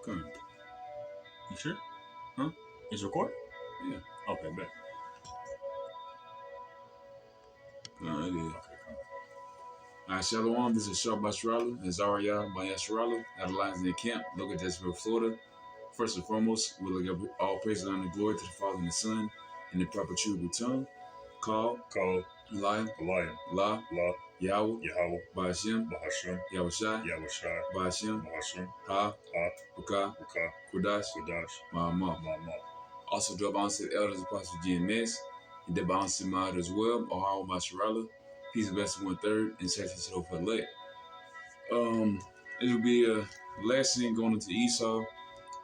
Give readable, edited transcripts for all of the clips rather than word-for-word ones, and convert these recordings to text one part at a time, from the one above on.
Come. You sure? Huh? It's recording? Yeah. Okay, bet. No, it is. Okay, come All right, Shalom. This is Shah Basharala and Zariah by Yasharala at the Lions in the Camp, local Jacksonville, Florida. First and foremost, we look at all praises and glory to the Father and the Son in the proper true return. Call, Call, Lion, Lion, La, La, Yahweh, Yahweh, Ba'ashem, Bahasham, Yahushai, Yahushai, Ba'ashem, Bahasham, Ha, Ha, Uka, Uka, Kudash, Kudash, Ma'amah. Mama. Also, drop on to the elders, Apostle GMS, and the bounce to mod as well, Ohio Masharala. Peace and blessing 1/3, and search his hope for elect. It will be a lesson going into Esau,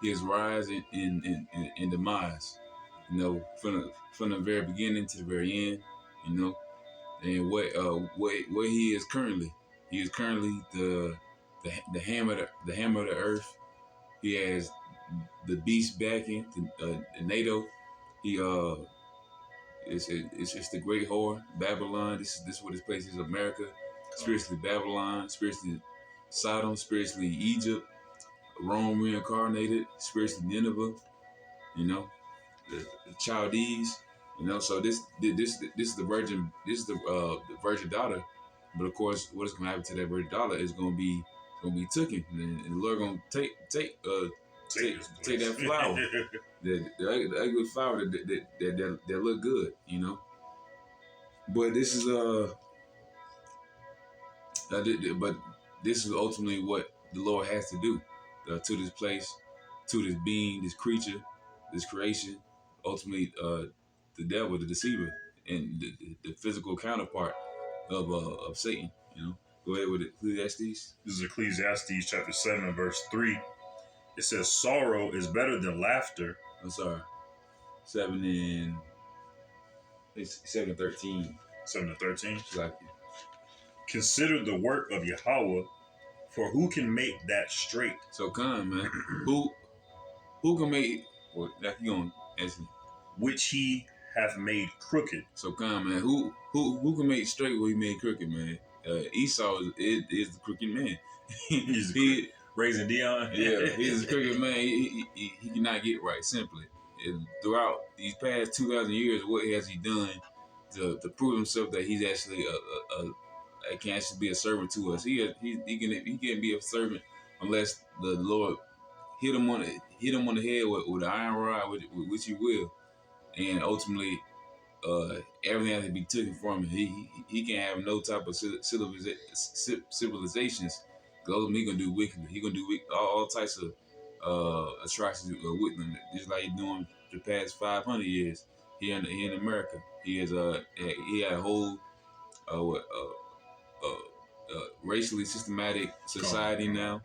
his rise and demise. You know, from the very beginning to the very end. You know, and what he is currently. He is currently the hammer of the earth. He has the beast backing the NATO. He it's the great whore Babylon. This is what this place is. America, spiritually Babylon, spiritually Sodom, spiritually Egypt, Rome reincarnated, spiritually Nineveh. You know, the Chaldees. You know, so this is the virgin. This is the virgin daughter. But of course, what is going to happen to that virgin daughter is going to be taken, and the Lord going to take that flower, the ugly flower that look good. You know, but this is but this is ultimately what the Lord has to do to this place, to this being, this creature, this creation. Ultimately, the devil, the deceiver, and the physical counterpart of Satan. You know, go ahead with Ecclesiastes. This is Ecclesiastes chapter 7, verse 3. It says, sorrow is better than laughter. I'm sorry, 7:13. 7:13. Like, Consider the work of Yahweh, for who can make that straight? so come, man. who can make? Well, that you gonna ask me. Which he hath made crooked. So come, man. Who can make straight what he made crooked, man? Esau is the crooked man. He's raising Dion. Yeah, he's a crooked man. He cannot get right. Simply, and throughout these past 2,000 years, what has he done to prove himself that he's actually can actually be a servant to us? He can't be a servant unless the Lord hit him on the head with an iron rod, which he will, and ultimately everything has to be taken from him. He can't have no type of civilizations. Because he gonna do wickedly. He gonna do all types of atrocities with them, just like he's doing the past 500 years here in America. He had a whole racially systematic society now.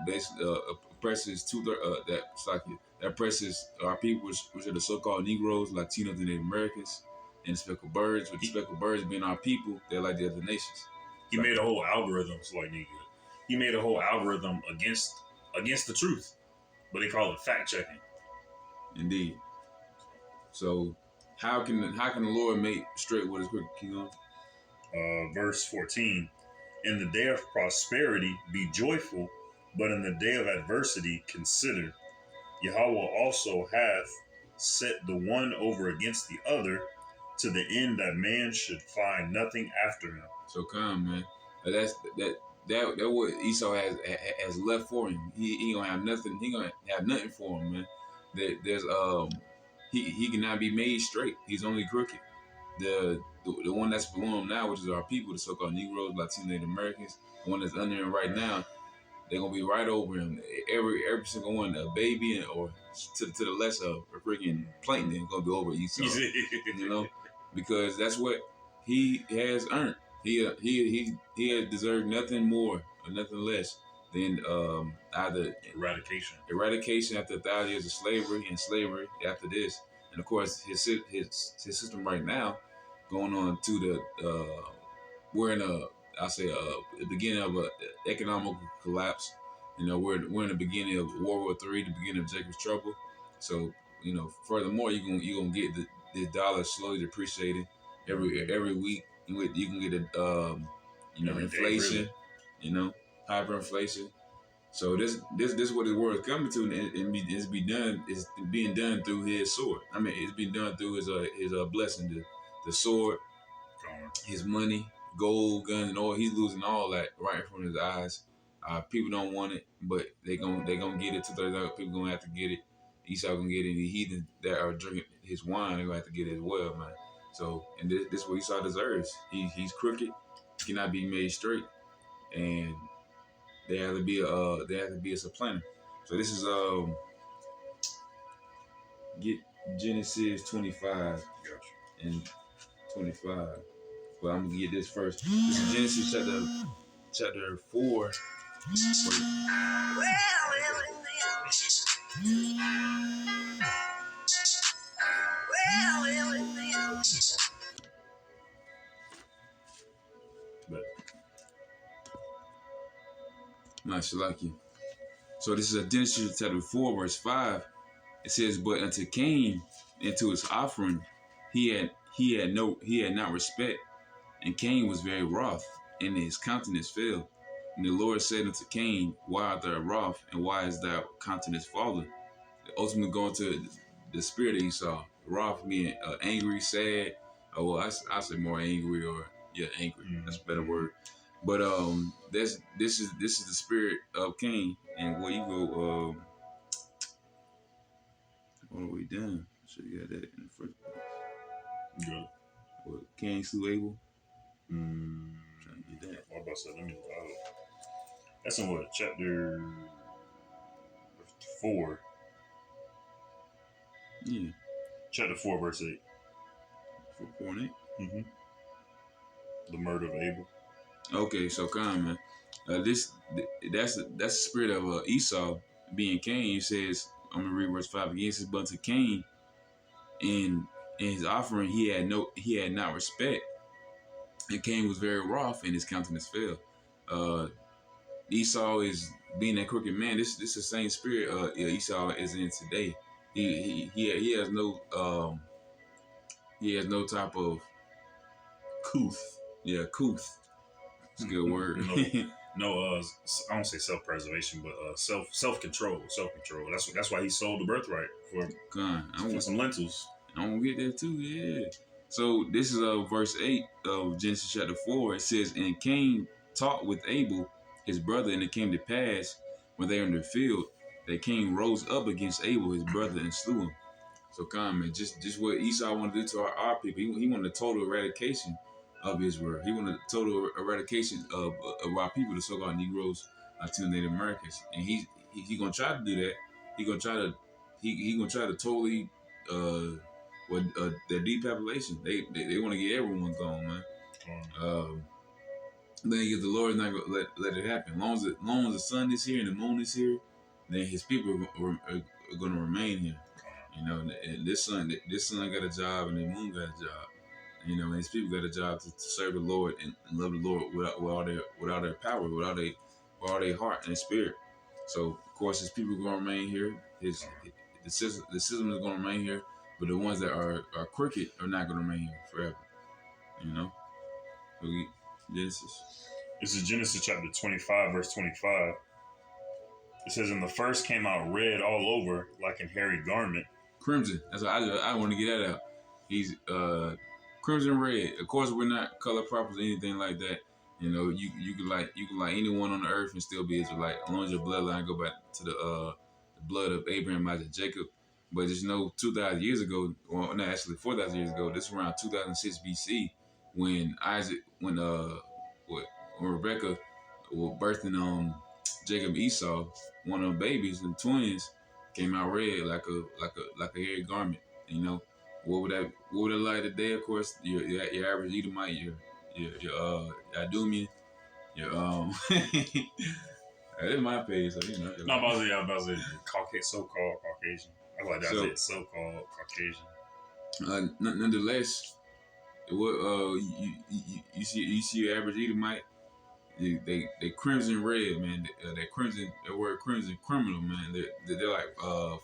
Basically, oppresses that oppresses our people, which are the so-called Negroes, Latinos, and Native Americans, and the speckled birds. With the speckled birds being our people, they're like the other nations. He made a whole algorithm, so like nigga. He made a whole algorithm against the truth, but they call it fact checking. Indeed. So how can the Lord make straight what is crooked? Keep going. Verse 14. In the day of prosperity be joyful, but in the day of adversity consider. Yahweh also hath set the one over against the other, to the end that man should find nothing after him. So come, man. That's what Esau has left for him. He gonna have nothing. He gonna have nothing for him, man. There's he cannot be made straight. He's only crooked. The one that's below him now, which is our people, the so-called Negroes, Latino, Native Americans, the one that's under him right now, they're gonna be right over him. Every single one, a baby or to the lesser of a freaking plankton, gonna be over Esau. You know, because that's what he has earned. He has deserved nothing more or nothing less than either eradication after 1,000 years of slavery, and slavery after this, and of course his system right now going on to the we're in the beginning of an economic collapse. You know, we're in the beginning of World War III, the beginning of Jacob's trouble. So, you know, furthermore, you're gonna get the dollar slowly depreciating every week. You can get inflation, really. You know, hyperinflation. So this what the world is coming to, and it's be done. It's being done through his sword. I mean, it's being done through his blessing, the sword, Gone. his money, gold, guns, and all. He's losing all that right in front of his eyes. People don't want it, but they gonna get it. 2/3 of people gonna have to get it. Esau gonna get it. The heathen that are drinking his wine, they gonna have to get it as well, man. So, and this is what Esau deserves. He's crooked, cannot be made straight, and there has to be a supplanter. So this is get Genesis 25 Gotcha. and 25. But I'm gonna get this first. This is Genesis chapter 4. But Mashalaki. So this is a Genesis chapter 4, verse 5. It says, "But unto Cain and to his offering, he had not respect, and Cain was very wroth, and his countenance fell. And the Lord said unto Cain, Why art thou wroth, and why is thy countenance fallen?" Ultimately, going to the spirit that Esau, wroth meaning angry, sad. Well, I say more angry, or yeah, angry. That's a better word. But this is the spirit of Cain, and where you go. All the way down. Should you have that in the first place? good. Well, Cain slew Abel. Trying to get that. What about that? Let me. That's in what chapter 4. Yeah. Chapter 4, verse 8. 4.8. Mm-hmm. The murder of Abel. Okay, so come man. That's the spirit of Esau being Cain. It says, I'm gonna read verse 5 again. It says, "But to Cain, in his offering, he had not respect, and Cain was very wroth, and his countenance fell." Esau is being that crooked man. This is the same spirit Esau is in today. He has no type of couth. Yeah, couth. It's a good word. No, I don't say self-preservation, but self-control. Self-control. That's why he sold the birthright for some lentils. I'm gonna get that too. Yeah. So this is verse 8 of Genesis chapter 4. It says, "And Cain talked with Abel, his brother, and it came to pass when they were in the field that Cain rose up against Abel, his brother, and slew him." So, man, just what Esau wanted to do to our people. He wanted a total eradication of Israel. He wanted a total eradication of our people, the so-called Negroes, Latino Native Americans. And he gonna try to do that. He gonna try to totally the depopulation. They want to get everyone gone, man. Then the Lord's not gonna let it happen. Long as the sun is here and the moon is here, then His people are gonna remain here. You know, and this sun got a job, and the moon got a job. You know, and His people got a job to serve the Lord and love the Lord with all their power, with all their heart and spirit. So, of course, His people are gonna remain here. The system is gonna remain here, but the ones that are crooked are not gonna remain here forever. You know, so This is Genesis chapter 25, verse 25. It says, "And the first came out red all over, like an hairy garment." Crimson. That's what I want to get that out. He's crimson red. Of course, we're not color prophets or anything like that. You know, you can like anyone on the earth and still be Israelite, as long as your bloodline go back to the blood of Abraham, Isaac, Jacob. But just know, 2,000 years ago, well, not actually 4,000 years ago. This is around 2006 BC when Rebecca was birthing Jacob Esau, one of them babies, the twins, came out red like a hairy garment. You know, what would it like today? Of course, your average Edomite, your Idumean, your It's my page, so you know. No, I was about to say so-called Caucasian. I like that. So, I said so-called Caucasian. Nonetheless, what you see your average Edomite, they crimson red, man. That word crimson, criminal, man. They're like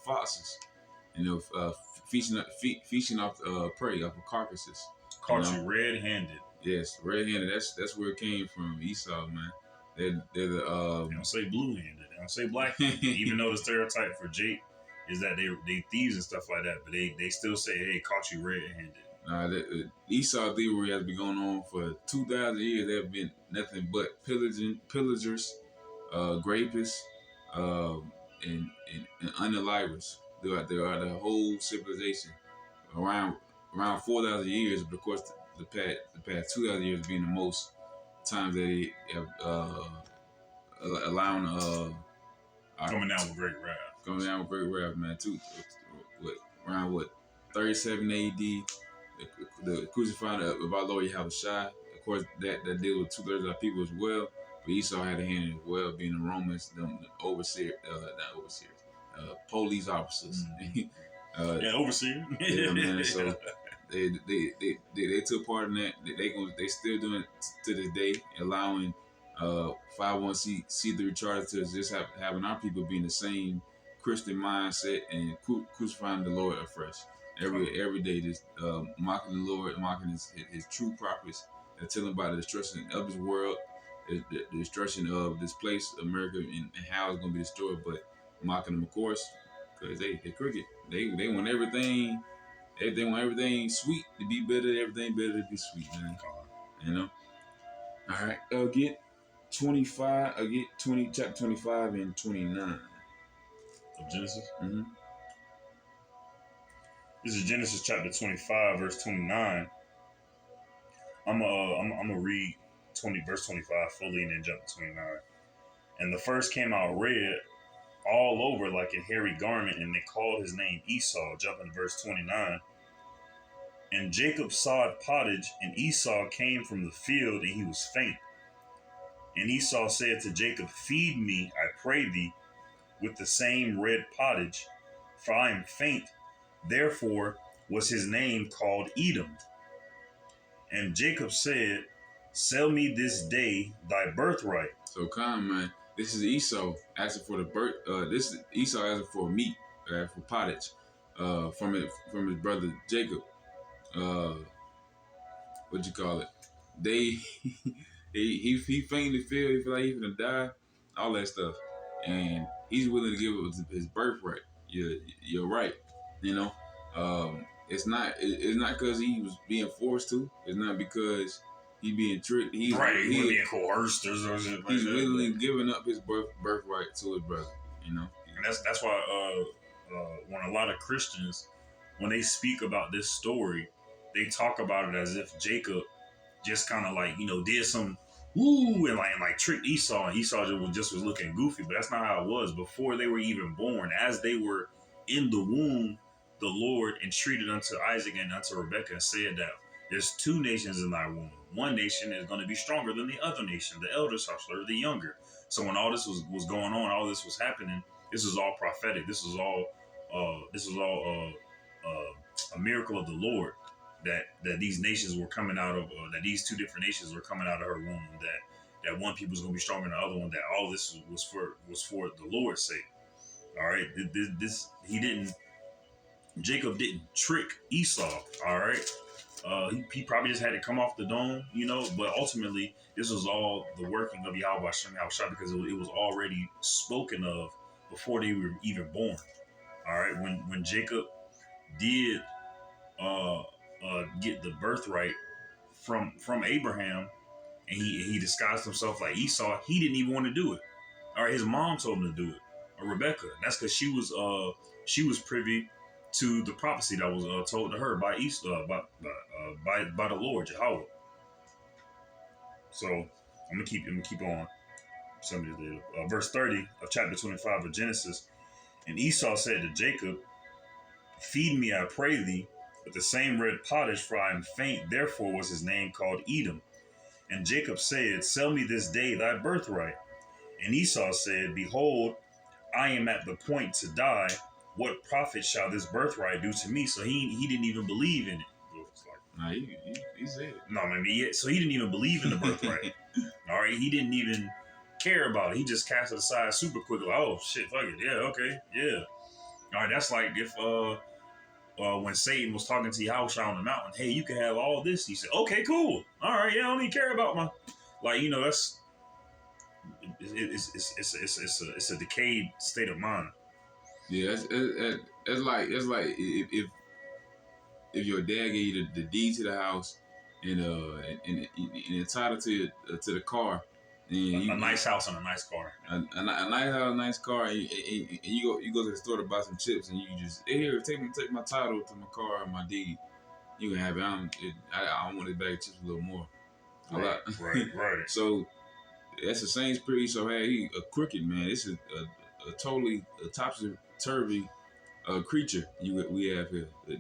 foxes, you know, feasting off prey, off of carcasses. Caught you red-handed. Yes, red-handed. That's where it came from, Esau, man. They're the They don't say blue-handed. They don't say black-handed. Even though the stereotype for Jake is that they thieves and stuff like that, but they still say, hey, caught you red-handed. Esau thievery has been going on for 2,000 years. There have been nothing but pillagers, grapists, and unalivers throughout the whole civilization around 4,000 years. But of course, the past 2,000 years being the most times that they have allowing Coming down with great wrath. Coming down with great wrath, man. Around 37 A.D. The crucifying of our Lord Yahweh Shai. Of course, that deals with 2/3 of our people as well. But Esau had a hand in it as well, being the Romans, the overseer, not overseers, police officers. Yeah, overseer. Yeah, man. So they took part in that. They still doing it to this day, allowing 501c3 charters to just having our people be in the same Christian mindset and crucifying the Lord afresh. Every day, just mocking the Lord, mocking his true prophets, and telling about the destruction of this world, the destruction of this place, America, and how it's gonna be destroyed. But mocking them, of course, because they crooked. They want everything. They want everything sweet to be better. Everything better to be sweet, man. You know. All right. Get 25. Get 20. Chapter 25 and 29 of Genesis. Mm-hmm. This is Genesis chapter 25, verse 29. I'm gonna read verse 25 fully and then jump to 29. And the first came out red all over like a hairy garment, and they called his name Esau. Jumping to verse 29. And Jacob sawed pottage, and Esau came from the field, and he was faint. And Esau said to Jacob, feed me, I pray thee, with the same red pottage, for I am faint. Therefore was his name called Edom. And Jacob said, sell me this day thy birthright. So come, man. This is Esau asking for the birth. This is Esau asking for meat, for pottage, from his brother Jacob. What you call it? He faintly feel he feel like he's gonna die, all that stuff, and he's willing to give up his birthright. You're right. You know, it's not because he was being forced to. It's not because he being tricked. He's being coerced or something. He's willingly giving up his birthright to his brother. You know, and that's why when a lot of Christians, when they speak about this story, they talk about it as if Jacob just kind of like, did some woo and like tricked Esau, and Esau just was looking goofy. But that's not how it was. Before they were even born, as they were in the womb, the Lord entreated unto Isaac and unto Rebekah and said that there's two nations in thy womb. One nation is going to be stronger than the other nation. The elder shall serve the younger. So when all this was going on, all this was happening, this was all prophetic. This was all a miracle of the Lord. That these nations were coming out of, that these two different nations were coming out of her womb, that one people was going to be stronger than the other one, that all this was for the Lord's sake. All right. Jacob didn't trick Esau. All right. He probably just had to come off the dome, but ultimately this was all the working of Yahweh Hashem because it was already spoken of before they were even born. All right. When Jacob did, get the birthright from Abraham, and he disguised himself like Esau, he didn't even want to do it. All right, his mom told him to do it, Rebecca. And that's because she was privy to the prophecy that was told to her by by the Lord Jehovah. So I'm gonna keep on. Verse 30 of chapter 25 of Genesis. And Esau said to Jacob, feed me, I pray thee, with the same red pottage, for I am faint. Therefore was his name called Edom. And Jacob said, sell me this day thy birthright. And Esau said, behold, I am at the point to die. What profit shall this birthright do to me? So he didn't even believe in it. Nah, he said it. No, so he didn't even believe in the birthright. All right, he didn't even care about it. He just cast it aside super quickly. Oh shit, fuck it. Yeah, okay, yeah. All right, that's like if when Satan was talking to Yahushua on the mountain, hey, you can have all this. He said, okay, cool. All right, yeah, I don't even care about my, that's it's a decayed state of mind. Yeah, it's like if your dad gave you the deed to the house and entitled to the car, and A nice house and a nice car. a nice house, nice car, and you go to the store to buy some chips, and you just, hey, here, take my title to my car and my deed. You can have it. I want this bag of chips a little more. A Right, lot. right. So that's the same spirit Esau had. He a crooked man. This is a totally topsy turvy creature we have here. The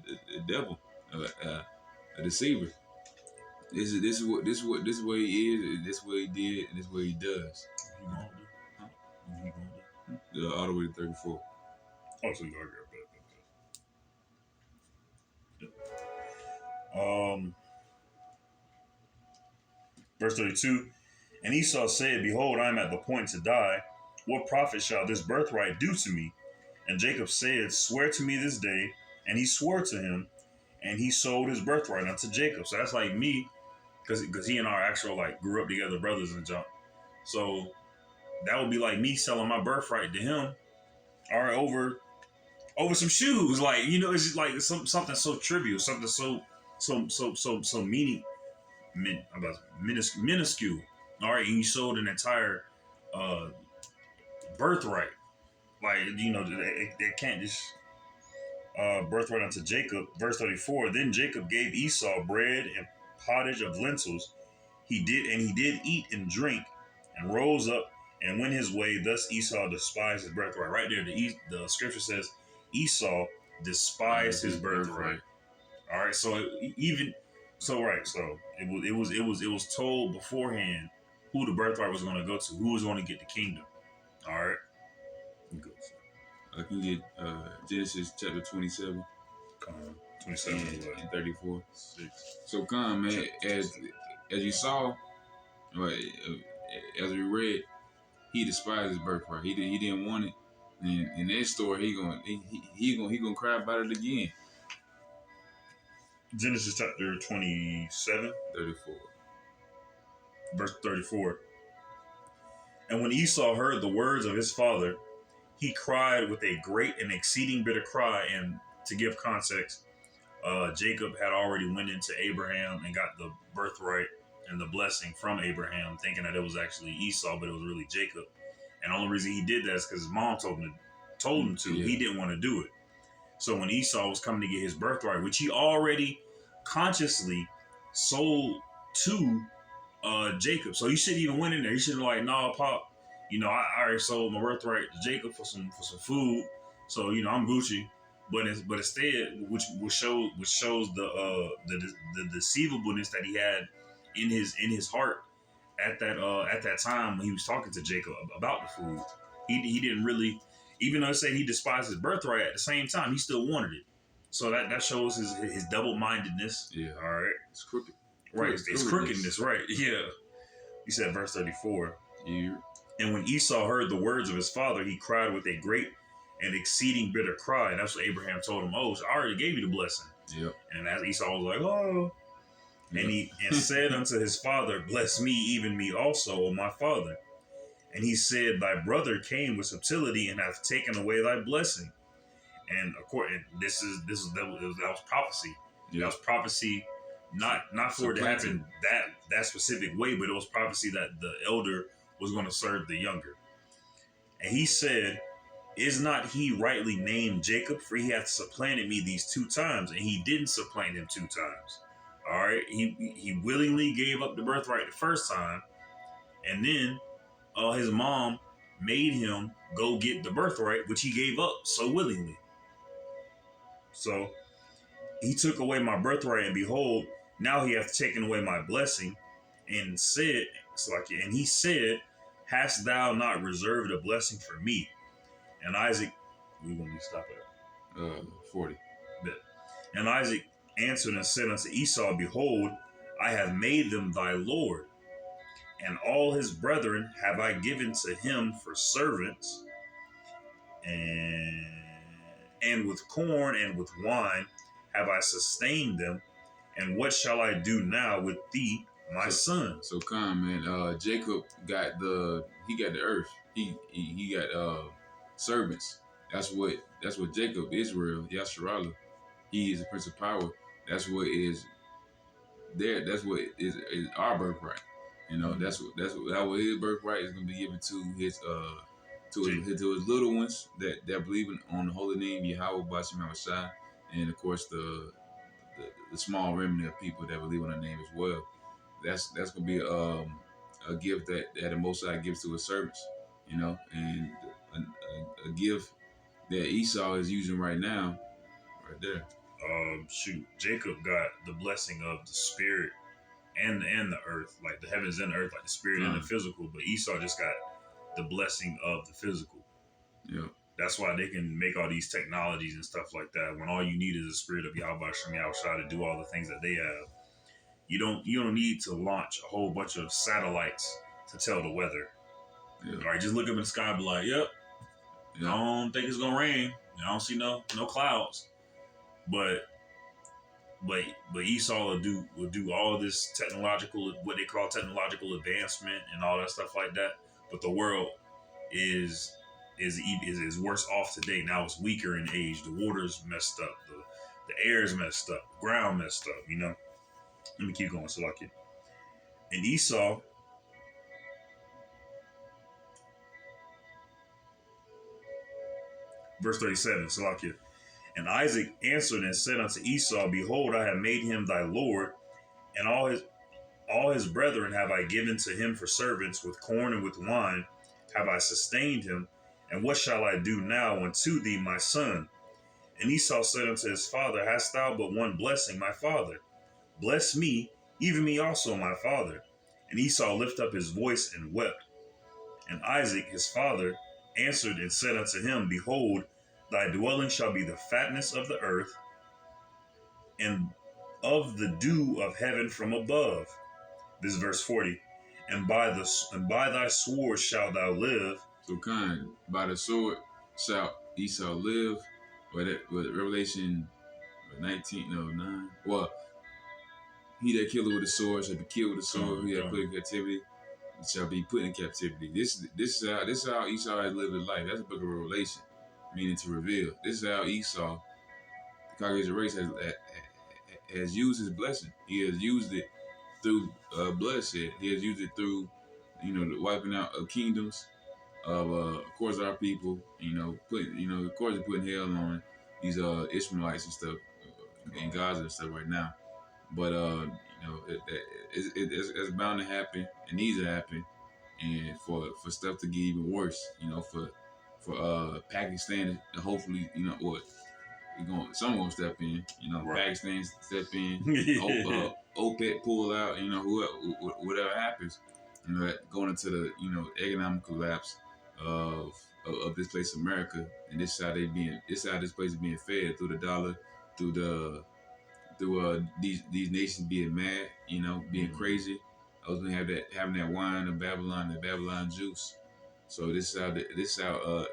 devil, a deceiver. This is what he is. This is what he did, and this is what he does. You gonna do? Huh? You gonna do? All the way to 34. Oh, so you already got that. Verse 32. And Esau said, Behold, I am at the point to die. What profit shall this birthright do to me? And Jacob said, Swear to me this day. And he swore to him, and he sold his birthright unto Jacob. So that's like me, because he and I actual like grew up together, brothers and junk. So that would be like me selling my birthright to him, all right, over some shoes. Like, it's just like something so trivial, something so minuscule. All right, and you sold an entire birthright. Like, they can't just birthright unto Jacob. Verse 34. Then Jacob gave Esau bread and pottage of lentils. He did eat and drink, and rose up and went his way. Thus Esau despised his birthright. Right there, the scripture says Esau despised his birthright. All right, so it was told beforehand who the birthright was going to go to, who was going to get the kingdom. All right, go. I can get Genesis chapter 27. 27 and 34. 6. So come, man, as you saw, as we read, he despised his birthright. He didn't want it. And in that story, he gonna cry about it again. Genesis chapter 27, 34, verse 34. And when Esau heard the words of his father, he cried with a great and exceeding bitter cry. And to give context, Jacob had already went into Abraham and got the birthright and the blessing from Abraham, thinking that it was actually Esau, but it was really Jacob. And the only reason he did that is because his mom told him to. Yeah. He didn't want to do it. So when Esau was coming to get his birthright, which he already consciously sold to Jacob, so he shouldn't even went in there. He shouldn't like, nah, Pop, I already sold my birthright to Jacob for some food, so I'm Gucci. But instead, which shows the deceivableness that he had in his heart at that time when he was talking to Jacob about the food. He didn't really, even though it said he despised his birthright, at the same time he still wanted it. So that shows his double-mindedness. Yeah. All right. It's crooked. Right. It's crookedness. Right. Yeah. He said, verse 34. Yeah. And when Esau heard the words of his father, he cried with a great and exceeding bitter cry. And that's what Abraham told him. Oh, I already gave you the blessing. Yep. And as Esau was like, oh. Yep. And he said unto his father, Bless me, even me also, O my father. And he said, Thy brother came with subtlety and hath taken away thy blessing. And according, that was prophecy. Yep. That was prophecy, not for it to happen that specific way, but it was prophecy that the elder was going to serve the younger. And he said, Is not he rightly named Jacob? For he hath supplanted me these 2 times, and he didn't supplant him 2 times. All right, he willingly gave up the birthright the first time, and then his mom made him go get the birthright, which he gave up so willingly. So he took away my birthright, and behold, now he hath taken away my blessing, and he said, Hast thou not reserved a blessing for me? And Isaac, we're going to stop at 40. And Isaac answered and said unto Esau, Behold, I have made them thy lord, and all his brethren have I given to him for servants, and with corn and with wine have I sustained them. And what shall I do now with thee, my So, son. so come man. Jacob got the earth. He got servants. That's what Jacob, Israel, Yasharala. He is the Prince of Power. That's what is there. That's what is our birthright. Mm-hmm. That's what his birthright is gonna be given to his Jake. to his little ones that believe on the holy name Yahweh Bashim Shai, and of course the small remnant of people that believe on the name as well. That's gonna be a gift that the Most High gives to his servants, and a gift that Esau is using right now, right there. Shoot, Jacob got the blessing of the spirit and the earth, like the heavens and the earth, like the spirit and the Con, physical. But Esau just got the blessing of the physical. yeah, That's why they can make all these technologies and stuff like that. When all you need is the spirit of Yahweh Shem Yahushua to do all the things that they have. You don't need to launch a whole bunch of satellites to tell the weather. yeah, All right, just look up in the sky and be like, yep, I yeah, don't think it's gonna rain. I don't see no clouds. But but but Esau will do all of this technological, what they call technological advancement and all that stuff like that. But the world is is worse off today. Now it's weaker in age. The water's messed up. The air's messed up. The ground messed up. Let me keep going, Salakia. And Esau, verse 37, Salakia. And Isaac answered and said unto Esau, Behold, I have made him thy lord, and all his brethren have I given to him for servants, with corn and with wine have I sustained him. And what shall I do now unto thee, my son? And Esau said unto his father, Hast thou but one blessing, my father? Bless me, even me also, my father. And Esau lifted up his voice and wept. And Isaac his father answered and said unto him, Behold, thy dwelling shall be the fatness of the earth, and of the dew of heaven from above. This is verse 40. And by thy sword shalt thou live. So kind by the sword shall Esau live. With Revelation 19, no 9. Well, he that killeth with the sword shall be killed with the sword. He that put in captivity shall be put in captivity. This is how Esau has lived his life. That's the book of Revelation, meaning to reveal. This is how Esau, the Caucasian race, has used his blessing. He has used it through bloodshed. He has used it through, the wiping out of kingdoms, of course our people. Of course they're putting hell on these Ishmaelites and stuff, in Gaza and stuff right now. But it's bound to happen. It needs to happen, and for stuff to get even worse. For Pakistan to hopefully, what someone gonna step in. Right. Pakistan step in. OPEC pull out. Whatever happens. Going into the economic collapse of this place, America, and this is how this place is being fed through the dollar, through these nations being mad, being crazy. I was gonna having that wine of Babylon, the Babylon juice. So this is how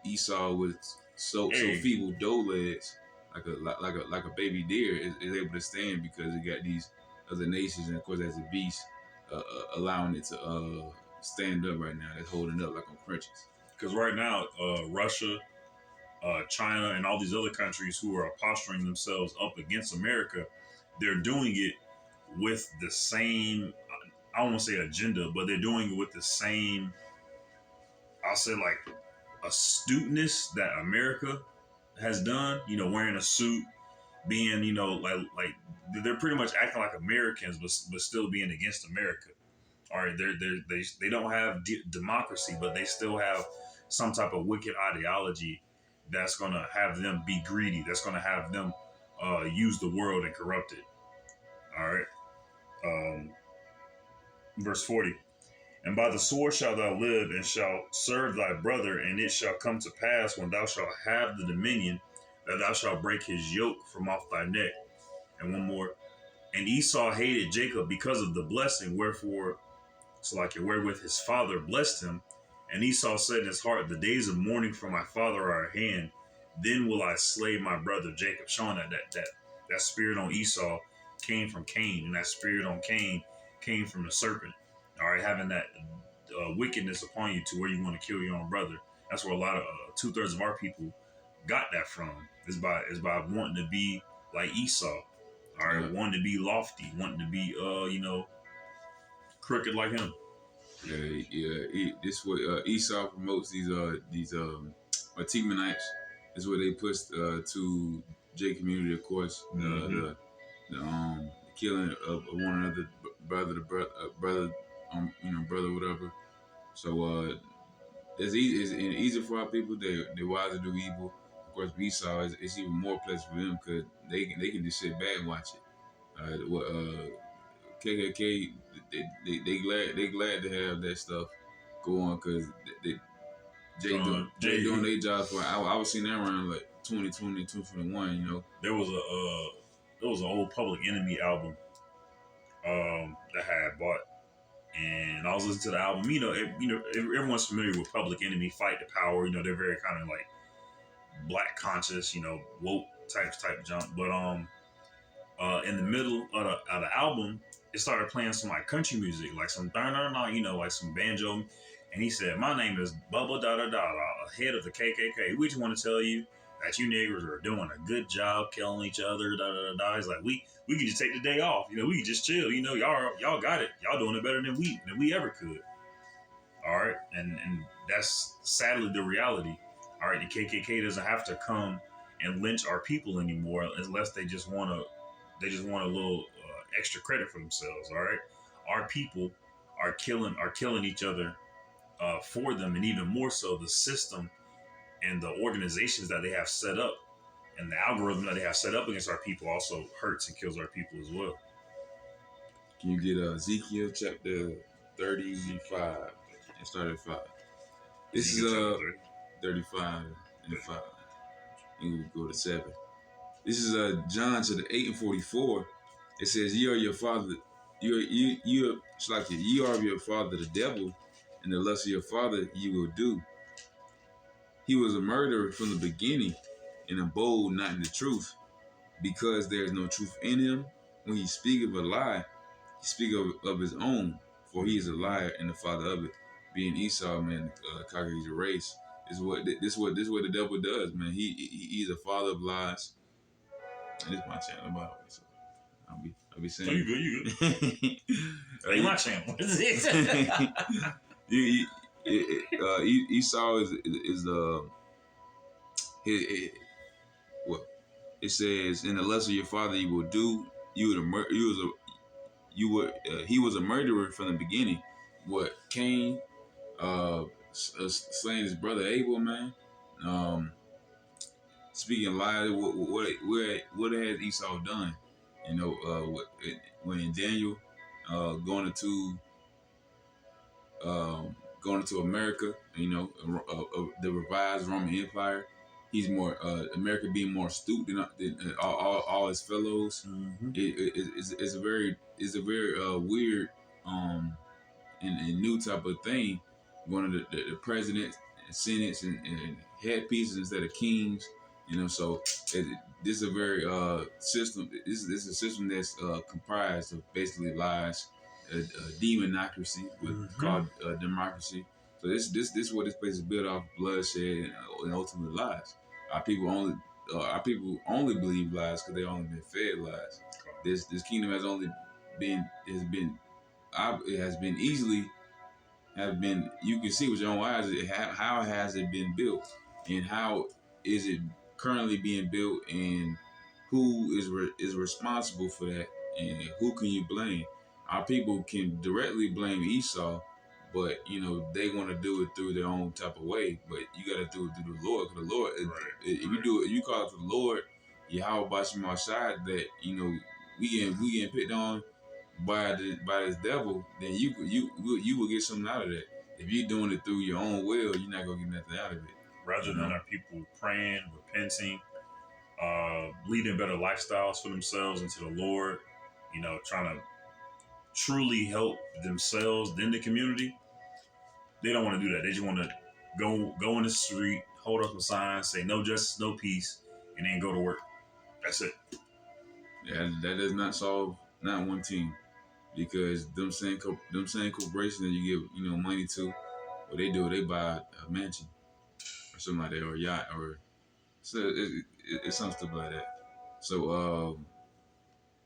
Esau with so Hey, feeble doe legs, like a baby deer is able to stand because it got these other nations, and of course as a beast, allowing it to stand up right now. It's holding up like on crutches. because right now, Russia, China, and all these other countries who are posturing themselves up against America, they're doing it with the same, I don't want to say agenda, but they're doing it with the same, I'll say like astuteness that America has done. Wearing a suit, being, like they're pretty much acting like Americans, but still being against America. All right, they don't have democracy, but they still have some type of wicked ideology that's gonna have them be greedy. That's gonna have them use the world and corrupt it. All right. Um, verse 40. And by the sword shalt thou live, and shalt serve thy brother, and it shall come to pass when thou shalt have the dominion, that thou shalt break his yoke from off thy neck. And one more. And Esau hated Jacob because of the blessing, wherewith his father blessed him. And Esau said in his heart, The days of mourning for my father are at hand. Then will I slay my brother Jacob. Showing that spirit on Esau came from Cain, and that spirit on Cain came from the serpent. All right, having that wickedness upon you to where you want to kill your own brother. That's where a lot of 2/3 of our people got that from. Is by wanting to be like Esau. All Yeah, right, wanting to be lofty, wanting to be crooked like him. This what Esau promotes these Timonites. Is what they push to J community, of course. Mm-hmm. The killing of one another, brother, brother, whatever. So it's easy. It's easy for our people. They're wise to do evil. Of course, Esau it's even more pleasant for them because they can just sit back and watch it. KKK they glad to have that stuff go on because they Jay doing Jay, their job for. I was seeing that around like 2020, 2021. there was an old Public Enemy album that I had bought, and I was listening to the album. Everyone's familiar with Public Enemy, Fight the Power. They're very kind of like black conscious, woke type jump. But in the middle of the album, it started playing some like country music, like some like some banjo. And he said, "My name is Bubba da da da, head of the KKK. We just want to tell you that you niggers are doing a good job killing each other. Da da da da." He's like, "We can just take the day off. We can just chill. Y'all got it. Y'all doing it better than we ever could." All right, and that's sadly the reality. All right, the KKK doesn't have to come and lynch our people anymore unless they just want a little extra credit for themselves. All right, our people are killing each other for them, and even more so, the system and the organizations that they have set up and the algorithm that they have set up against our people also hurts and kills our people as well. Can you get Ezekiel chapter 35 and start at 5? This is Ezekiel chapter 35 and 5. And we'll go to 7. This is John to the 8 and 44. It says, "Ye are your father, it's like ye are of your father the devil, and the lust of your father ye will do. He was a murderer from the beginning, and abode not in the truth, because there is no truth in him. When he speaketh a lie, he speaketh of his own, for he is a liar and the father of it." Being Esau, man, Caucasian race is what the devil does, man. He's a father of lies. And it's my channel, by the way, so I'll be saying. Oh, you good? You good? Ain't my channel. Esau is what it says, "In the lust of your father you will do. He was a murderer from the beginning." What Cain slaying his brother Abel, man. Speaking lies, what has Esau done? When Daniel going into America, the revised Roman Empire. He's more America being more astute than all his fellows. Mm-hmm. It's a very weird and new type of thing. One of the presidents and senates and head pieces instead of kings. So this is a very system. This is a system that's comprised of basically lies, demonocracy, called democracy. So this is what this place is built off: bloodshed and ultimately lies. Our people only believe lies because they only been fed lies. This kingdom has been easily have been. You can see with your own eyes how has it been built, and how is it currently being built, and who is responsible for that, and who can you blame? Our people can directly blame Esau, but they want to do it through their own type of way. But you got to do it through the Lord, because the Lord, if you do it, you call it to the Lord, Yahweh Bashim Shad, that we getting picked on by this devil, then you will get something out of that. If you're doing it through your own will, you're not gonna get nothing out of it. Rather than our people praying, repenting, leading better lifestyles for themselves and to the Lord, trying to truly help themselves, then the community, they don't want to do that. They just want to go in the street, hold up a sign, say no justice, no peace, and then go to work. That's it. Yeah, that does not solve not one team because them same corporations that you give money to, what they do, they buy a mansion or something like that or a yacht or so it's something stupid like that. So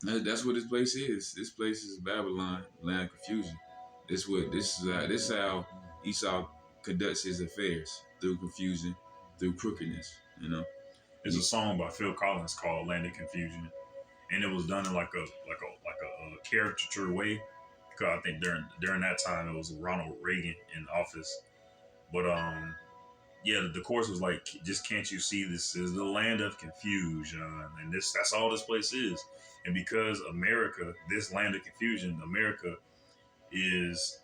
that's what this place is. This place is Babylon, land of confusion. This is how Esau conducts his affairs through confusion, through crookedness. There's a song by Phil Collins called "Land of Confusion," and it was done in like a caricature way. Because I think during that time it was Ronald Reagan in office. But yeah, the chorus was like, just can't you see this is the land of confusion, and that's all this place is. And because America, this land of confusion, America is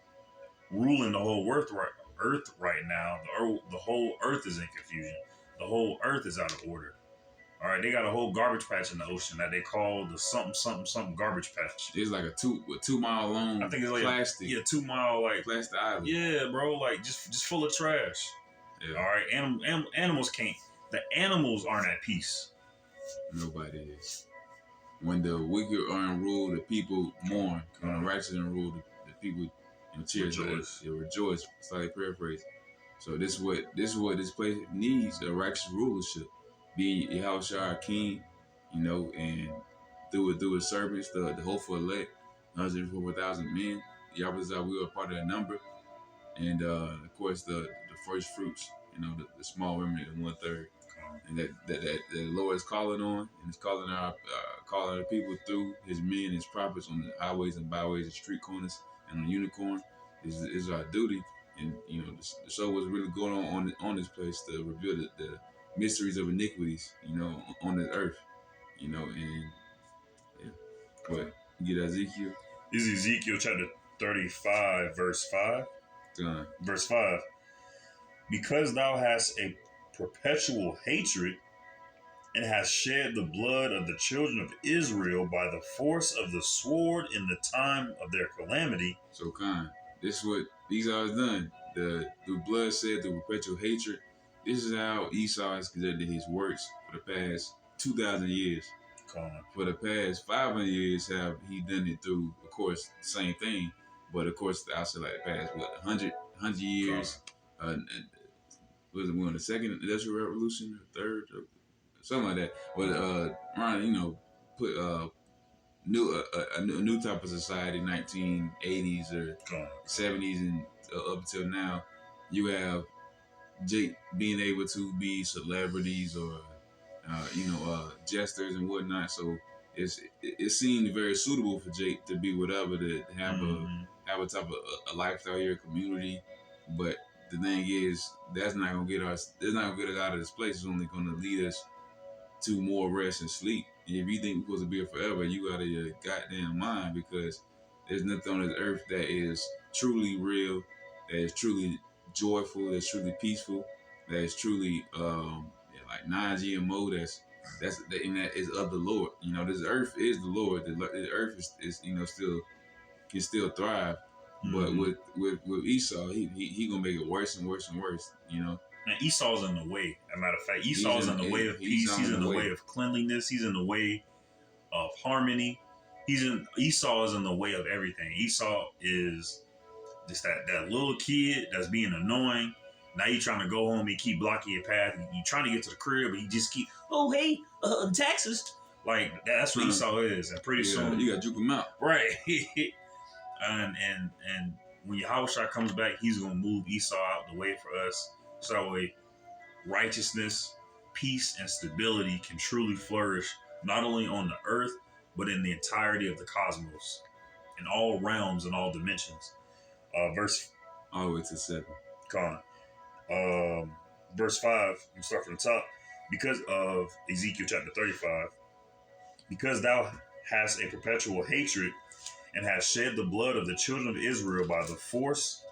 ruling the whole earth right now. The whole earth is in confusion. The whole earth is out of order. All right, they got a whole garbage patch in the ocean that they call the something something something garbage patch. It's like a 2 mile long. I think it's like plastic. 2 mile like plastic island. Yeah, bro, like just full of trash. Yeah. All right, animals can't. The animals aren't at peace. Nobody is. When the wicked are in rule, the people mourn. When the righteous are in rule, the people cheers. They rejoice. It's like they paraphrase. So this is what this place needs: a righteous rulership. Be Yahushua our king, and through his servants, the hopeful elect, 144,000 men. Yahweh, we are part of that number, and of course the first fruits. The small remnant, the 1/3, and that the Lord is calling on, and is calling our people through His men, His prophets on the highways and byways and street corners and on the unicorn is our duty. And the show was really going on this place to reveal the mysteries of iniquities, on this earth, and yeah. But you get Ezekiel. This is Ezekiel chapter 35, verse 5. Verse 5. Because thou hast a perpetual hatred and hast shed the blood of the children of Israel by the force of the sword in the time of their calamity. So this is what Esau has done. Through blood shed, through perpetual hatred. This is how Esau has conducted his works for the past 2,000 years. For the past 500 years, have he done it through, of course, the same thing. But of course, I say like the past 100 years. Was it on the second industrial revolution, or third, or something like that? But around put a new type of society, 1980s or 70s, and up until now, you have Jake being able to be celebrities or jesters and whatnot. So it seemed very suitable for Jake to be whatever, to have a type of a lifestyle here, community. But the thing is, that's not gonna get us. That's not gonna get us out of this place. It's only gonna lead us to more rest and sleep. And if you think we're supposed to be here forever, you out of your goddamn mind, because there's nothing on this earth that is truly real, that is truly joyful, that's truly peaceful, that is truly like non-GMO. And that is of the Lord. This earth is the Lord. The earth is still can still thrive. But with Esau, he gonna make it worse and worse and worse. And Esau's in the way. As a matter of fact, Esau's in the way of peace. He's in the way of cleanliness. He's in the way of harmony. Esau is in the way of everything. Esau is just that little kid that's being annoying. Now you trying to go home, he keep blocking your path. You trying to get to the crib, but he just keep, oh hey, taxes. Like that's what Esau is. And pretty soon you got to juke him out, right? and when Yahushua comes back, he's gonna move Esau out the way for us, so that way righteousness, peace, and stability can truly flourish, not only on the earth, but in the entirety of the cosmos, in all realms and all dimensions. Verse all the way to 7. Verse 5, we'll start from the top. Because of Ezekiel chapter 35, because thou hast a perpetual hatred and hast shed the blood of the children of Israel by the force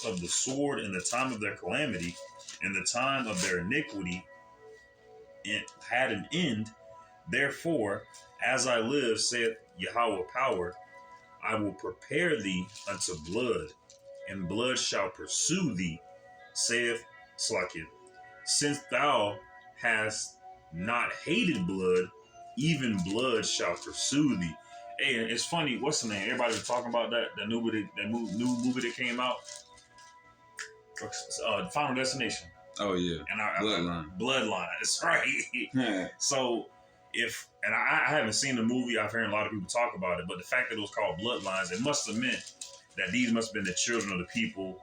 of the sword in the time of their calamity, in the time of their iniquity, it had an end. Therefore, as I live, saith Yahweh power, I will prepare thee unto blood, and blood shall pursue thee, saith Slakia. Since thou hast not hated blood, even blood shall pursue thee. Hey, it's funny. What's the name? Everybody was talking about that new movie that came out, Final Destination. Oh yeah, And Bloodline. Bloodline. That's right. So if and I haven't seen the movie, I've heard a lot of people talk about it, but the fact that it was called Bloodlines, it must have meant that these must have been the children of the people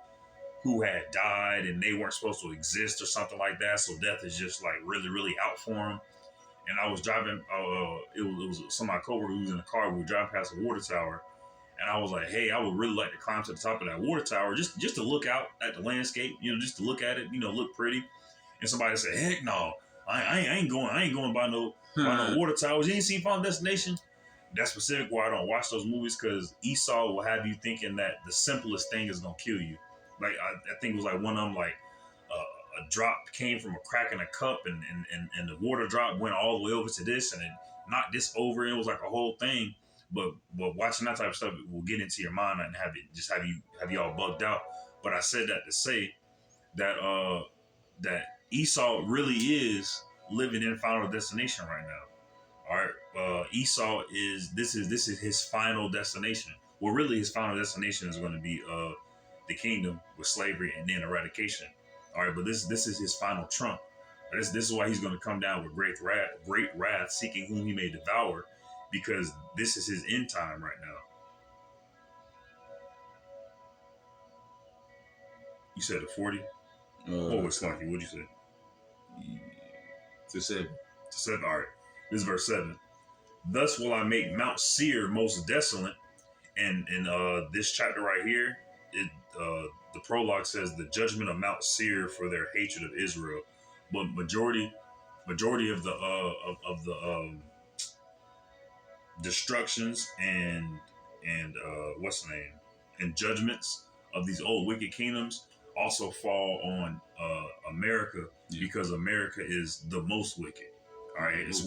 who had died and they weren't supposed to exist or something like that. So death is just like really, really out for them. And I was driving. It was some of my coworkers who was in the car. We were driving past the water tower, and I was like, "Hey, I would really like to climb to the top of that water tower just to look out at the landscape. Just to look at it. Look pretty." And somebody said, "Heck no, I ain't going. I ain't going by no water towers. You ain't seen Final Destination." That's specific why I don't watch those movies, because Esau will have you thinking that the simplest thing is gonna kill you. Like I think it was like one of them like a drop came from a crack in a cup, and the water drop went all the way over to this, and it knocked this over. It was like a whole thing. But watching that type of stuff will get into your mind and have you all bugged out. But I said that to say that that Esau really is living in Final Destination right now. All right, Esau is this is his final destination. Well, really, his final destination is going to be the kingdom with slavery and then eradication. All right, but this is his final trump. This is why he's going to come down with great wrath, seeking whom he may devour, because this is his end time right now. You said a 40? What was Clarky? What'd you say? To 7. To 7. All right. This is verse 7. Thus will I make Mount Seir most desolate. And in this chapter right here, the prologue says the judgment of Mount Seir for their hatred of Israel. But majority of the destructions and what's the name and judgments of these old wicked kingdoms also fall on America, because America is the most wicked. All right, it's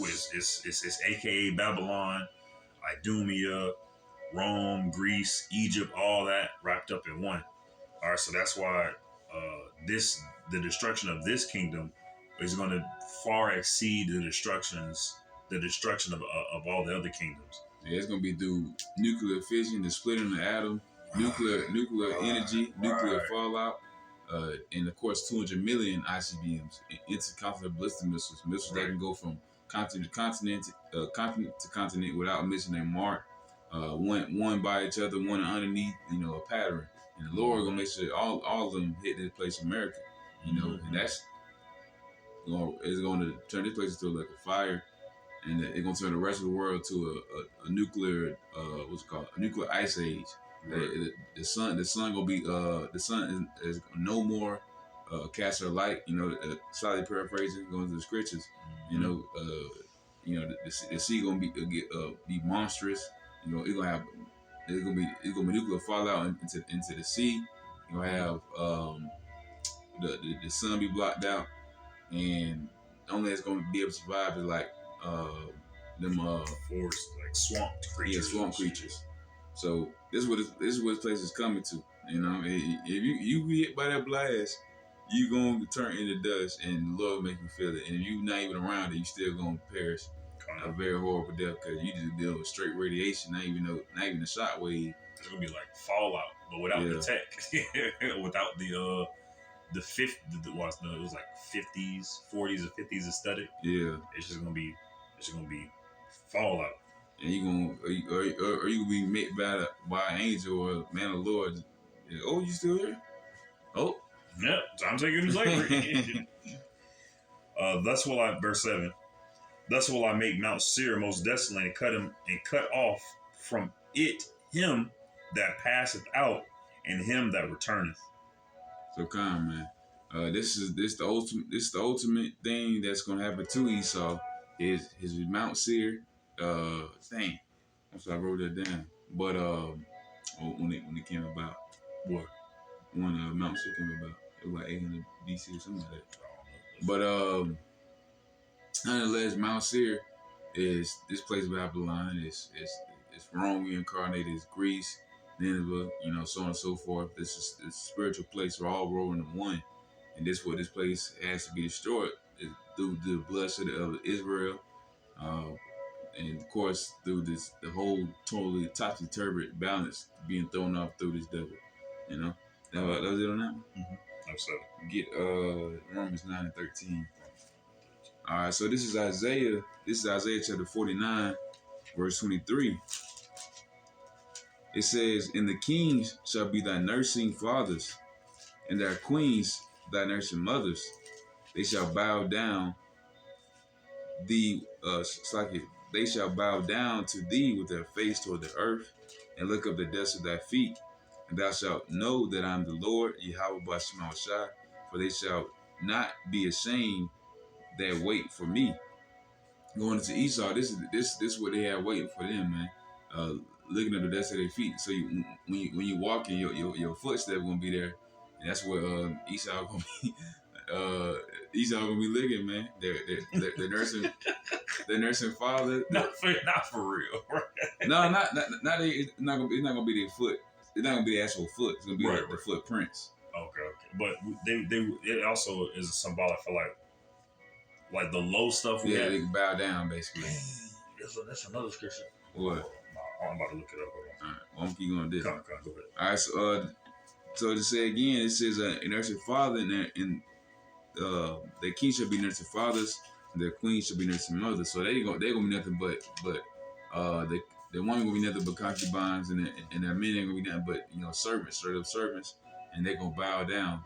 AKA Babylon, Idumea, Rome, Greece, Egypt, all that wrapped up in one. All right, so that's why the destruction of this kingdom is going to far exceed the destruction of all the other kingdoms. Yeah, it's going to be through nuclear fission, the splitting of the atom, nuclear energy, nuclear fallout, and of course 200 million ICBMs, intercontinental ballistic missiles that can go from continent to continent without missing a mark. One by each other, one underneath, a pattern. And the Lord gonna make sure all of them hit this place, America. And that's it's going to turn this place into like a fire, and it's gonna turn the rest of the world to a nuclear a nuclear ice age. Right. The sun gonna be the sun is no more cast of light. Slightly paraphrasing, going to the scriptures. The sea gonna be monstrous. It's gonna be nuclear fallout into the sea. You're gonna have the sun be blocked out, and only that's gonna be able to survive is like them forest, like swamp creatures. Yeah, swamp creatures. So this is what this place is coming to. If you get hit by that blast, you gonna turn into dust, and the Lord make you feel it. And if you not even around it, you still gonna perish a very horrible death, because you just deal with straight radiation, not even a shot wave. It's gonna be like fallout, but without the tech, without the fifth. It was like 50s, 40s, or 50s aesthetic. Yeah, it's just gonna be fallout. And you gonna be met by an angel or man of the Lord. Oh, you still here? Oh, yep. Time to take you into slavery. Thus will I, verse 7. Thus will I make Mount Seir most desolate, and cut off from it him that passeth out, and him that returneth. So come, man. This is the ultimate thing that's gonna happen to Esau. His Mount Seir. Dang. So I wrote that down. But when it came about, what? When Mount Seir came about, it was like 800 BC or something like that. But nonetheless, Mount Seir is this place Babylon. It's Rome reincarnated. It's Greece, Nineveh, so on and so forth. This is a spiritual place. We're all rolling in one, and this place has to be destroyed through the bloodshed of Israel. and of course through this the whole totally topsy turvy balance being thrown off through this devil. You know, that was it on that one. Mm-hmm. Get Romans 9:13. All right, so this is Isaiah. This is Isaiah chapter 49, verse 23. It says, "And the kings shall be thy nursing fathers, and their queens thy nursing mothers. They shall bow down thee, they shall bow down to thee with their face toward the earth, and lick up the dust of thy feet. And thou shalt know that I am the Lord, Yahweh Bashemah Shai, for they shall not be ashamed that wait for me." Going into Esau, this what they had waiting for them, man. Looking at the dust of their feet. So when you walk in, your footstep gonna be there, and that's what Esau gonna be. Esau gonna be licking, man. They're nursing, the nursing father. Not for real, right? No, it's not gonna be their foot. It's not gonna be the actual foot. It's gonna be the footprints. Okay. But it also is symbolic for like the low stuff. They can bow down basically. That's another scripture. What? I'm about to look it up. All right, well, I'm keep going this. Go ahead. All right, so to say again, it says a nursing father and their king shall be nursing fathers, and their queen shall be nursing mothers. So they're gonna be nothing but the woman gonna be nothing but concubines, and their men ain't gonna be nothing but servants, straight up servants, and they gonna bow down,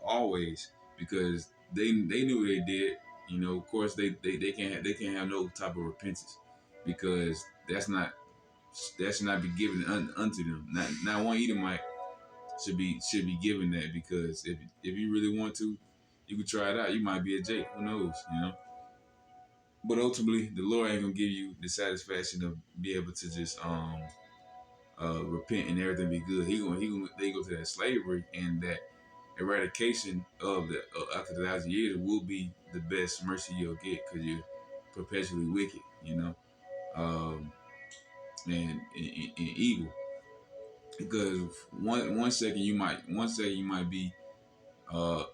always, because they knew what they did. Of course they can't have no type of repentance, because that should not be given unto them. Not one Edomite should be given that, because if you really want to, you can try it out. You might be a Jake. Who knows? But ultimately, the Lord ain't gonna give you the satisfaction of be able to just repent and everything be good. They go to that slavery, and that eradication of the after the 1,000 years will be the best mercy you'll get, because you're perpetually wicked. And evil. Because one second you might be a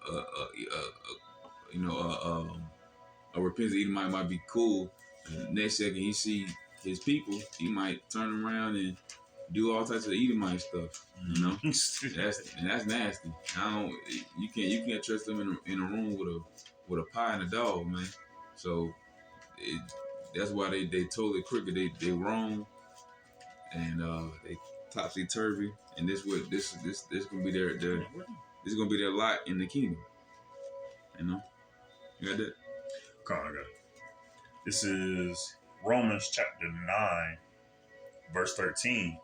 repentant Edomite might be cool, and the next second he see his people, he might turn around and do all types of Edomite stuff. That's nasty. You can't trust them in a room with a pie and a dog, man. So that's why they totally crooked. They wrong, and they topsy turvy. And this gonna be their lot in the kingdom. You got that? Come on, I got it. This is Romans chapter 9, verse 13.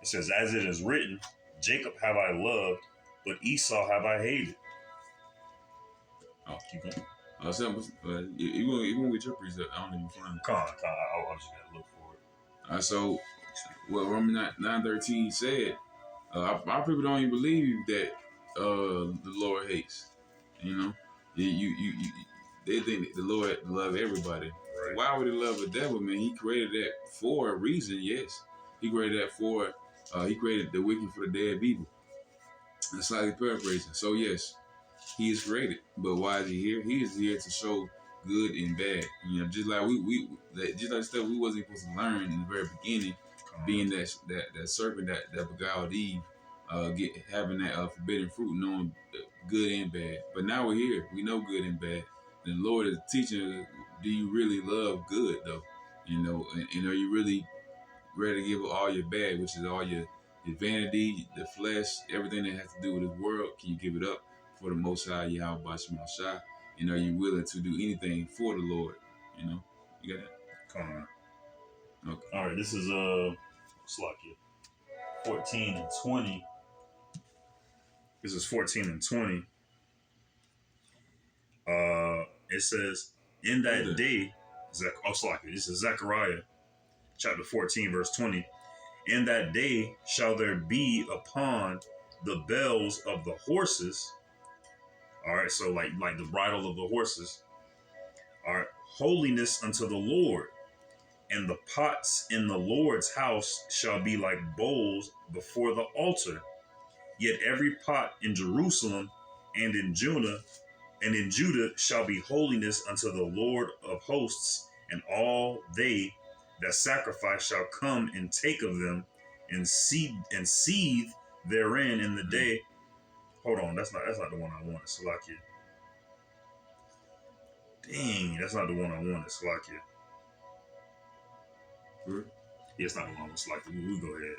It says, "As it is written, Jacob have I loved, but Esau have I hated." Oh, keep going. You won't get your precept. I don't even find it. Come on. I just gotta look for it. All right, so what Romans 9:13 said, our people don't even believe that the Lord hates. They think that the Lord love everybody. Right. Why would he love the devil, man? He created that for a reason. Yes, he created that for. He created the wicked for the day of evil. I'm slightly paraphrasing. So yes, he is created, but why is he here? He is here to show good and bad. Just like just like stuff we wasn't supposed to learn in the very beginning, being that serpent that beguiled Eve, having that forbidden fruit, knowing good and bad. But now we're here. We know good and bad. The Lord is teaching us, do you really love good though? And are you really ready to give all your bad, which is all your vanity, the flesh, everything that has to do with this world? Can you give it up for the Most High, Yahweh Bashemah Shai? And are you willing to do anything for the Lord? You got that? Come on. Okay. All right, this is 14 and 20. This is 14 and 20. It says, "In that day," this is Zechariah chapter 14, verse 20. "In that day shall there be upon the bells of the horses," all right, so like the bridle of the horses, all right, "holiness unto the Lord, and the pots in the Lord's house shall be like bowls before the altar. Yet every pot in Jerusalem and in Judah shall be holiness unto the Lord of hosts, and all they that sacrifice shall come and take of them and seethe therein in the day. Hold on, that's not the one I wanted. Salakia. Dang, that's not the one I wanted. Salakia. Sure. Yeah, it's not the one I wanted. Salakia. We go ahead.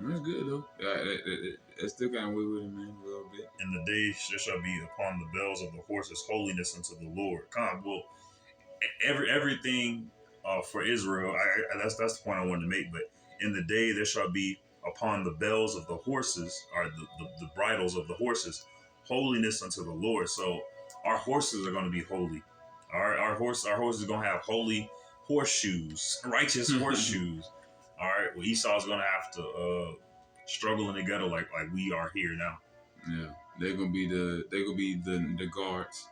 That's good though. That still kind of weird with it, man, a little bit. In the day there shall be upon the bells of the horses holiness unto the Lord. Come, well, everything for Israel. That's the point I wanted to make. But in the day there shall be upon the bells of the horses, or the bridles of the horses, holiness unto the Lord. So our horses are going to be holy. Our horses are going to have holy horseshoes, righteous horseshoes. All right. Well, Esau's going to have to struggle in the ghetto like we are here now. Yeah, they're gonna be the guards.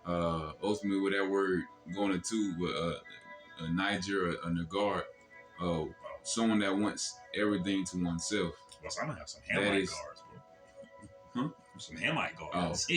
Ultimately, with that word going into a Niger, a Nagar, someone that wants everything to oneself. Well, so I'm gonna have some Hamite guards, bro. Huh? Some Hamite guards.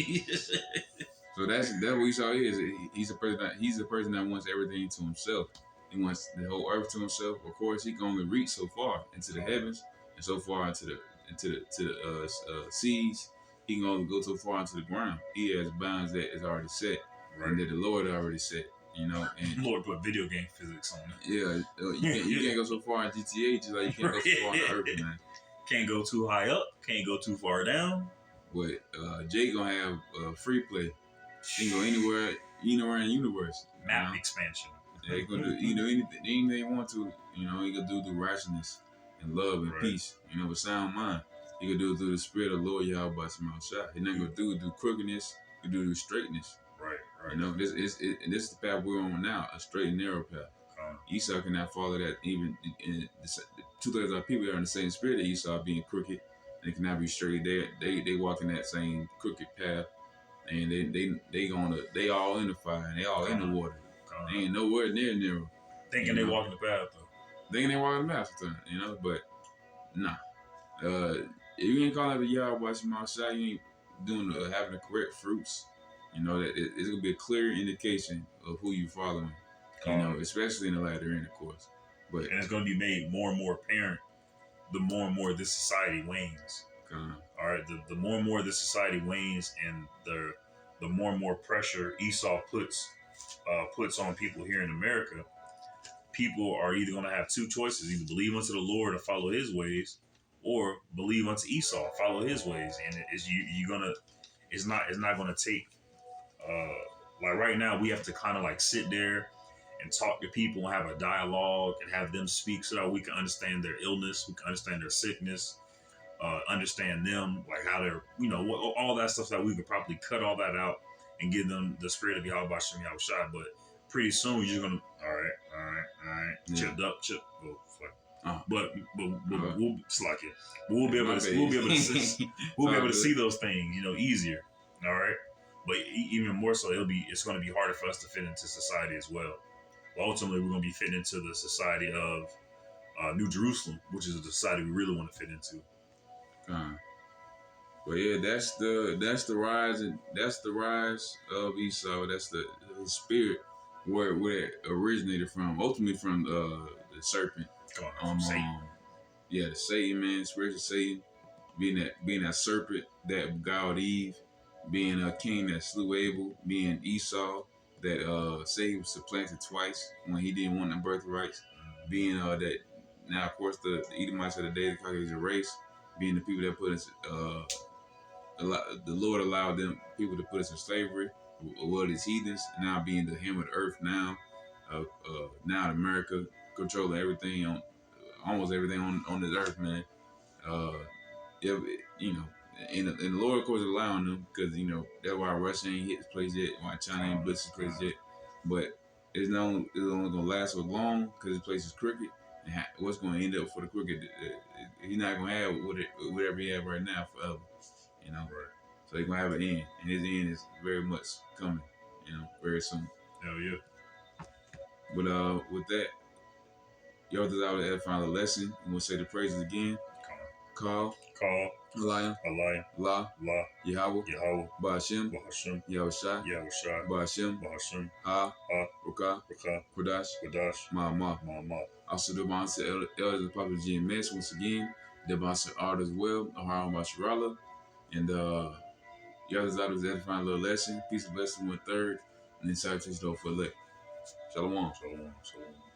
So that's what Esau is. He's a person that wants everything to himself. He wants the whole earth to himself. Of course, he can only reach so far into the heavens and so far into the seas. He can only go so far into the ground. He has bounds that is already set, right, and that the Lord already set. You know, and Lord put video game physics on it. Yeah, you can't go so far in GTA just like you can't go so far on the earth, man. Can't go too high up. Can't go too far down. But Jay gonna have free play. He can go anywhere in the universe. Map expansion. Yeah, he gonna do anything they want to. You know, he gonna do through righteousness and love and peace. You know, with sound mind. He can do it through the spirit of Lord Yahweh Shah. He's not gonna do it through crookedness. He can do it through straightness. Right. You know, this is the path we're on now, a straight and narrow path. Esau cannot follow that. Even in 2/3 of our people are in the same spirit of Esau, being crooked. They cannot be straight. They walk in that same crooked path, and they all in the fire and they all in the water. They ain't nowhere near narrow. Thinking they walking the path though. Thinking they walking the path sometimes, you know, but nah. If you ain't calling it Yahweh Shah, you ain't doing having the correct fruits. You know that it's gonna be a clear indication of who you following. You know, especially in the latter end, of course. But and it's gonna be made more and more apparent the more and more this society wanes. All right, the more and more this society wanes, and the more and more pressure Esau puts on people here in America. People are either going to have two choices: either believe unto the Lord and follow His ways, or believe unto Esau, follow his ways. And it's not gonna take. Like right now, we have to kind of like sit there and talk to people and have a dialogue and have them speak so that we can understand their illness, we can understand their sickness, understand them, like how they're, all that stuff that we could probably cut all that out and give them the spirit of Yahweh Shem Yahushua. But pretty soon you're gonna, all right, chipped up, go. But we'll slack it. We'll be able to see those things, easier. All right. But even more so, it's going to be harder for us to fit into society as well. But ultimately, we're going to be fitting into the society of New Jerusalem, which is the society we really want to fit into. But yeah, that's the rise of Esau. That's the spirit where it originated from. Ultimately, from the serpent. Satan. The Satan, man, spiritual Satan, being that serpent that beguiled Eve. Being a king that slew Abel, being Esau that say he was supplanted twice when he didn't want the birthrights, being that now of course the Edomites of the day, the Caucasian race, being the people that put us, the Lord allowed them people to put us in slavery, what is heathens, now being the hem of the earth now America controlling everything almost everything on this earth, man. And the Lord, of course, is allowing them because, that's why Russia ain't hit this place yet, why China ain't blitzed this place yet. But it's only going to last so long because this place is crooked. And what's going to end up for the crooked? He's not going to have whatever he have right now forever, Right. So he's going to have an end. And his end is very much coming, very soon. Hell yeah. But with that, y'all just out there find a lesson. And we'll say the praises again. Call. Lion. La. Yahweh. Ba'ashem. Yahushua. Yahushua. Ba'ashem. Bahashim. Ha. Ruka, Raka, Kodash, Wadash, Ma. Ma'amah. Also, the Bonsa elders of Papa G and Mesh once again. The Bonsa art as well. Ohio Masharala. And the others out of that edifying little lesson. Peace and blessing 1/3. And then salutation for elect. Shalom. Shalom, shalom.